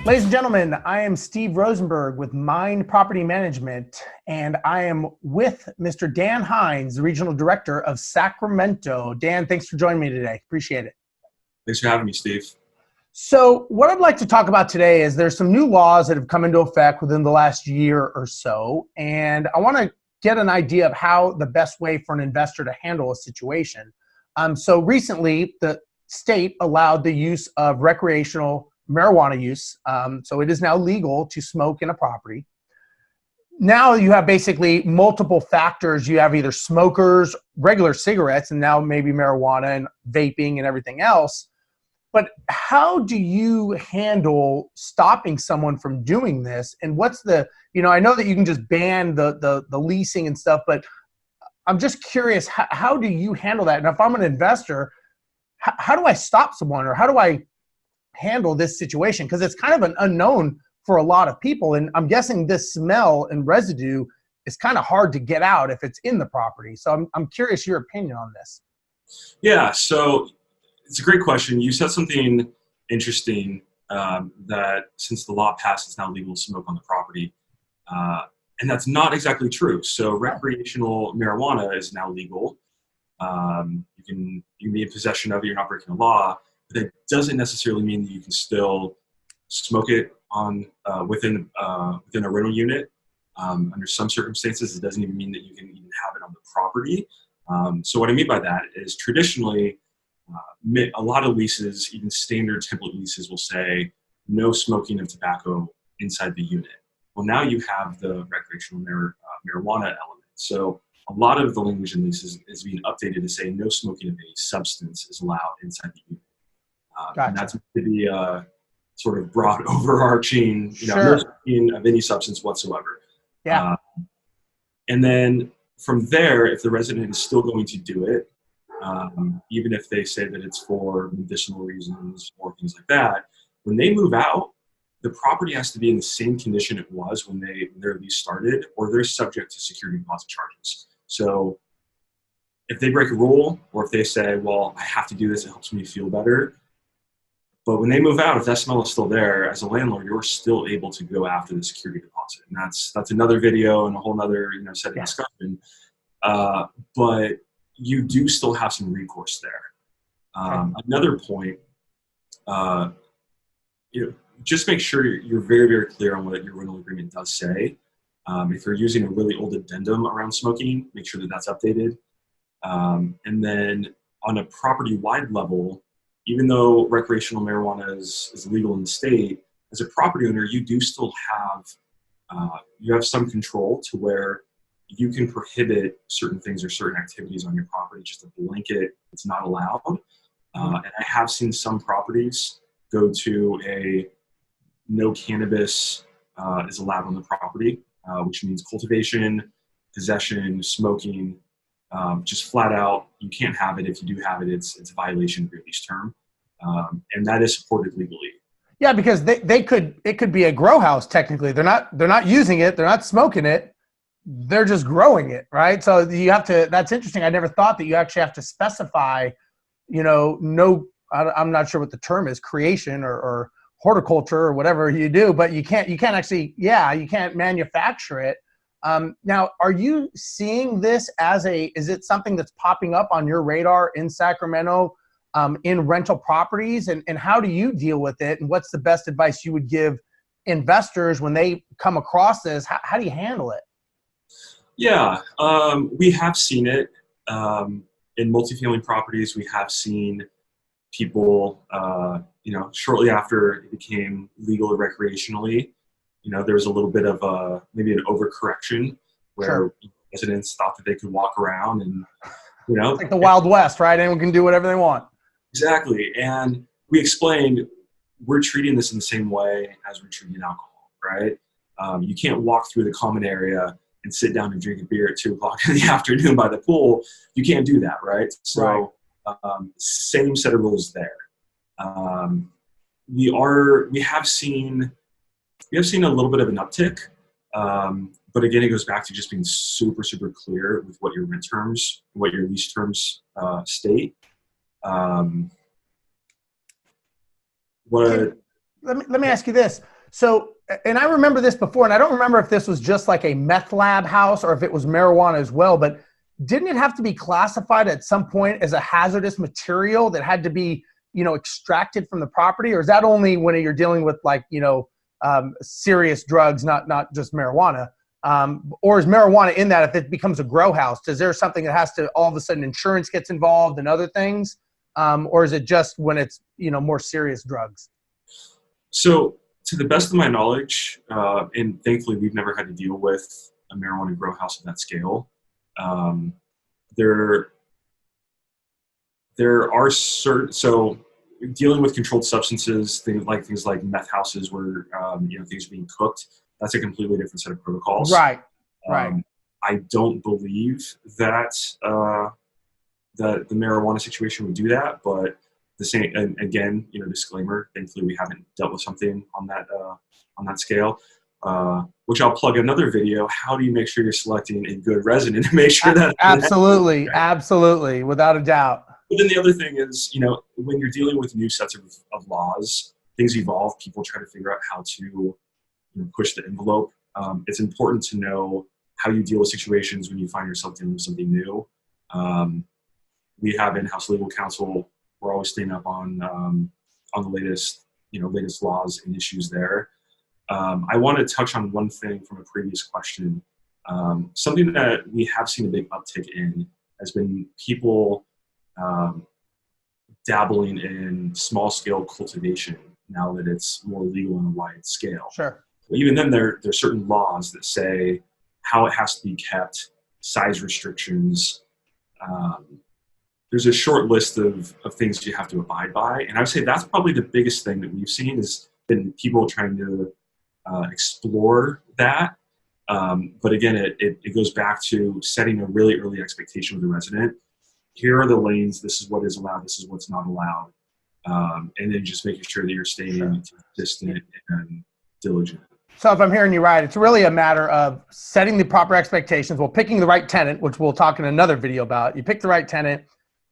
Ladies and gentlemen, I am Steve Rosenberg with Mynd Property Management, and I am with Mr. Dan Hines, the Regional Director of Sacramento. Dan, thanks for joining me today. Appreciate it. Thanks for having me, Steve. So what I'd like to talk about today is there's some new laws that have come into effect within the last year or so, and I want to get an idea of how the best way for an investor to handle a situation. So recently, the state allowed the use of recreational marijuana use. So it is now legal to smoke in a property. Now you have basically multiple factors. You have either smokers, regular cigarettes, and now maybe marijuana and vaping and everything else. But how do you handle stopping someone from doing this? And what's the, I know that you can just ban the leasing and stuff, but I'm just curious, how do you handle that? And if I'm an investor, how do I stop someone, or how do I handle this situation? Because it's kind of an unknown for a lot of people. And I'm guessing this smell and residue is kind of hard to get out if it's in the property. So I'm curious your opinion on this. Yeah, so it's a great question. You said something interesting, that since the law passed, it's now legal to smoke on the property. And that's not exactly true. So recreational marijuana is now legal. You can be in possession of it, you're not breaking the law, but that doesn't necessarily mean that you can still smoke it on within a rental unit. Under some circumstances, it doesn't even mean that you can even have it on the property. So what I mean by that is traditionally, a lot of leases, even standard template leases, will say no smoking of tobacco inside the unit. Well, now you have the recreational marijuana element. So a lot of the language in leases is being updated to say no smoking of any substance is allowed inside the unit. Gotcha. And that's to be sort of broad, overarching, Sure. No smoking of any substance whatsoever. Yeah. And then from there, if the resident is still going to do it, even if they say that it's for medicinal reasons or things like that, when they move out, the property has to be in the same condition it was when their lease started, or they're subject to security deposit charges. So if they break a rule, or if they say, well, I have to do this, it helps me feel better. But when they move out, if that smell is still there, as a landlord, you're still able to go after the security deposit. And that's another video and a whole other set of discussion. But you do still have some recourse there. Another point, just make sure you're very, very clear on what your rental agreement does say. If you're using a really old addendum around smoking, make sure that that's updated. And then on a property-wide level, even though recreational marijuana is legal in the state, as a property owner, you do still have some control to where you can prohibit certain things or certain activities on your property. Just a blanket, it's not allowed. And I have seen some properties go to a no cannabis is allowed on the property, which means cultivation, possession, smoking, just flat out, you can't have it. If you do have it, it's a violation of your lease term. And that is supported legally. Yeah, because it could be a grow house technically. They're not using it, they're not smoking it, they're just growing it, right? So you have to, that's interesting. I never thought that you actually have to specify, I'm not sure what the term is, creation or horticulture or whatever you do, but you can't actually, you can't manufacture it. Now, are you seeing this is it something that's popping up on your radar in Sacramento, in rental properties, and how do you deal with it? And what's the best advice you would give investors when they come across this? How do you handle it? Yeah, we have seen it in multifamily properties. We have seen people, shortly after it became legal recreationally, there was a little bit of maybe an overcorrection where Sure. residents thought that they could walk around and, It's like the Wild West, right? Anyone can do whatever they want. Exactly. And we explained we're treating this in the same way as we're treating alcohol, right? You can't walk through the common area and sit down and drink a beer at 2 o'clock in the afternoon by the pool. You can't do that, right? So same set of rules there. We have seen a little bit of an uptick, but again, it goes back to just being super, super clear with what your rent terms, what your lease terms state. Let me ask you this. So, and I remember this before, and I don't remember if this was just like a meth lab house or if it was marijuana as well, but didn't it have to be classified at some point as a hazardous material that had to be, extracted from the property? Or is that only when you're dealing with like, serious drugs, not just marijuana? Or is marijuana in that if it becomes a grow house? Is there something that has to all of a sudden insurance gets involved and other things? Or is it just when it's, more serious drugs? So, to the best of my knowledge, and thankfully we've never had to deal with a marijuana grow house of that scale. There are certain, so dealing with controlled substances, things like meth houses where things are being cooked. That's a completely different set of protocols. Right. Right. I don't believe that that the marijuana situation would do that, but the same. And again, disclaimer. Thankfully, we haven't dealt with something on that scale. Which I'll plug another video. How do you make sure you're selecting a good resident to make sure that absolutely, without a doubt. But then the other thing is, when you're dealing with new sets of laws, things evolve. People try to figure out how to push the envelope. It's important to know how you deal with situations when you find yourself dealing with something new. We have in-house legal counsel. We're always staying up on the latest laws and issues there. I want to touch on one thing from a previous question. Something that we have seen a big uptick in has been people dabbling in small-scale cultivation now that it's more legal on a wide scale. Sure. But even then, there's certain laws that say how it has to be kept, size restrictions. There's a short list of things you have to abide by, and I would say that's probably the biggest thing that we've seen is been people trying to explore that. But again, it goes back to setting a really early expectation with the resident. Here are the lanes. This is what is allowed. This is what's not allowed. And then just making sure that you're staying consistent and diligent. So if I'm hearing you right, it's really a matter of setting the proper expectations. Well, picking the right tenant, which we'll talk in another video about. You pick the right tenant.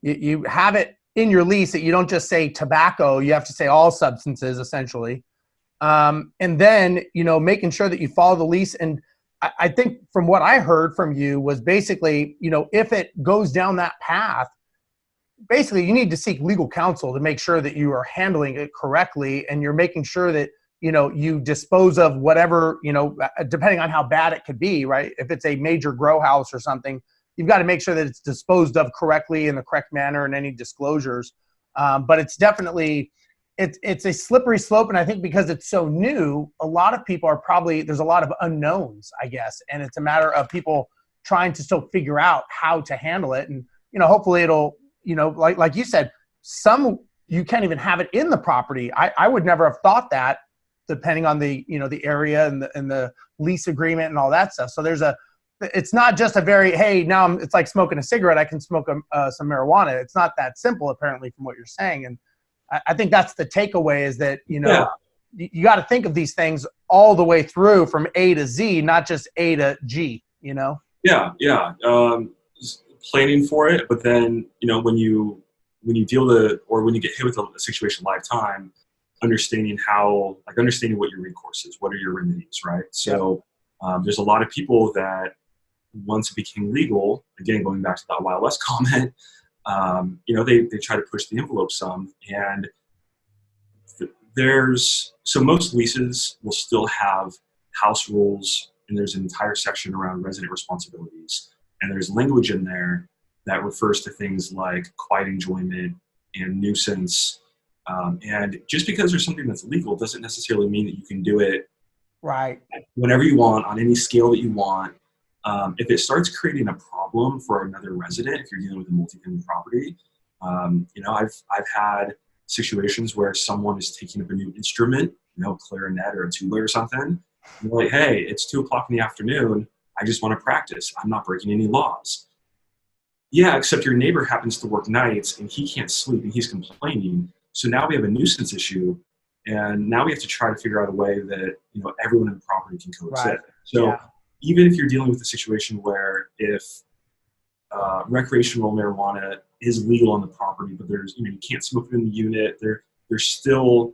You have it in your lease that you don't just say tobacco. You have to say all substances, essentially. And then, making sure that you follow the lease. And I think from what I heard from you was basically, if it goes down that path, basically you need to seek legal counsel to make sure that you are handling it correctly and you're making sure that, you dispose of whatever, depending on how bad it could be, right? If it's a major grow house or something, you've got to make sure that it's disposed of correctly in the correct manner and any disclosures. But it's definitely, it's a slippery slope. And I think because it's so new, a lot of people there's a lot of unknowns, I guess. And it's a matter of people trying to still figure out how to handle it. And, hopefully it'll, like you said, you can't even have it in the property. I would never have thought that, depending on the, the area and the lease agreement and all that stuff. So it's not just a very, hey, now it's like smoking a cigarette. I can smoke some marijuana. It's not that simple, apparently, from what you're saying. And I think that's the takeaway is that, you got to think of these things all the way through from A to Z, not just A to G, Yeah. Planning for it. But then, when you when you get hit with a situation lifetime, understanding what your recourse is, what are your remedies, right? So there's a lot of people that once it became legal, again, going back to that Wild West comment, they try to push the envelope some, and most leases will still have house rules, and there's an entire section around resident responsibilities, and there's language in there that refers to things like quiet enjoyment and nuisance. And just because there's something that's legal doesn't necessarily mean that you can do it right whenever you want, on any scale that you want. If it starts creating a problem for another resident, if you're dealing with a multifamily property, I've had situations where someone is taking up a new instrument, clarinet or a tuba or something. And they're like, hey, it's 2:00 in the afternoon. I just want to practice. I'm not breaking any laws. Yeah, except your neighbor happens to work nights and he can't sleep and he's complaining. So now we have a nuisance issue, and now we have to try to figure out a way that everyone in the property can coexist. Right. So even if you're dealing with a situation where if recreational marijuana is legal on the property, but there's you can't smoke it in the unit, there's still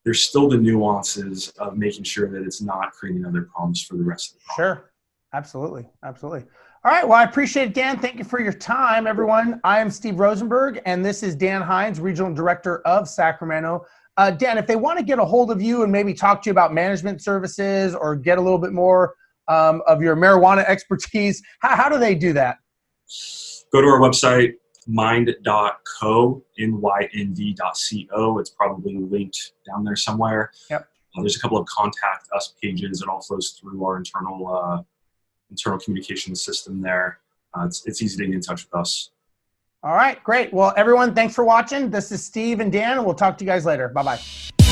there's still the nuances of making sure that it's not creating other problems for the rest of the property. Sure. Absolutely. Absolutely. All right. Well, I appreciate it, Dan. Thank you for your time, everyone. I am Steve Rosenberg, and this is Dan Hines, Regional Director of Sacramento. Dan, if they want to get a hold of you and maybe talk to you about management services or get a little bit more of your marijuana expertise, how do they do that? Go to our website, mynd.co, mynd.co. It's probably linked down there somewhere. Yep. There's a couple of contact us pages. It all flows through our internal communication system there. It's easy to get in touch with us. All right, great. Well, everyone, thanks for watching. This is Steve and Dan, and we'll talk to you guys later. Bye-bye.